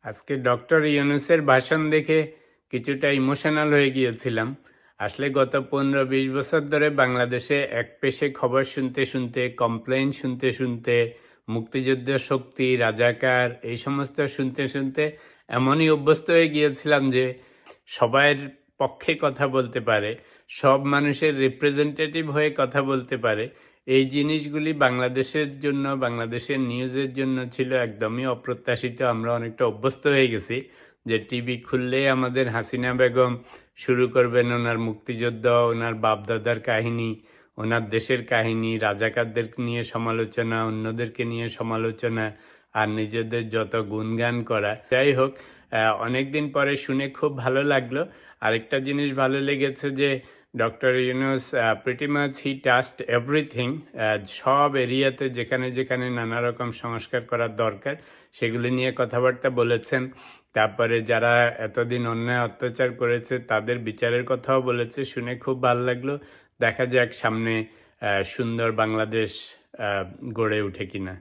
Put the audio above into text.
আজকে ডক্টর ইউনূসের ভাষণ দেখে কিছুটা ইমোশনাল হয়ে গিয়েছিলাম। আসলে গত 15-20 বছর ধরে বাংলাদেশে একপেশে খবর শুনতে শুনতে, কমপ্লেইন শুনতে শুনতে, মুক্তিযুদ্ধ শক্তি, রাজাকার এই সমস্ত শুনতে শুনতে এমনই অভ্যস্ত হয়ে গিয়েছিলাম যে সবার পক্ষে কথা বলতে পারে, সব মানুষের রিপ্রেজেন্টেটিভ হয়ে কথা বলতে পারে। এই জিনিসগুলি বাংলাদেশের জন্য, বাংলাদেশের নিউজের জন্য ছিল একদমই অপ্রত্যাশিত। আমরা অনেকটা অভ্যস্ত হয়ে গেছি যে টিভি খুললেই আমাদের হাসিনা বেগম শুরু করবেন ওনার মুক্তিযুদ্ধ, ওনার বাপদাদার কাহিনী, ওনার দেশের কাহিনী, রাজাকারদের নিয়ে সমালোচনা, অন্যদেরকে নিয়ে সমালোচনা, আর নিজেদের যত গুণগান করা। যাই হোক, অনেকদিন পরে শুনে খুব ভালো লাগলো। আরেকটা জিনিস ভালো লেগেছে যে ডক্টর ইউনূস প্রিটি মাচ হি টাচড এভরিথিং। সব এরিয়াতে যেখানে যেখানে নানা রকম সংস্কার করার দরকার সেগুলি নিয়ে কথাবার্তা বলেছেন। তারপরে যারা এতদিন অন্যায় অত্যাচার করেছে তাদের বিচারের কথাও বলেছে, শুনে খুব ভালো লাগলো। দেখা যাক সামনে সুন্দর বাংলাদেশ গড়ে উঠে কিনা।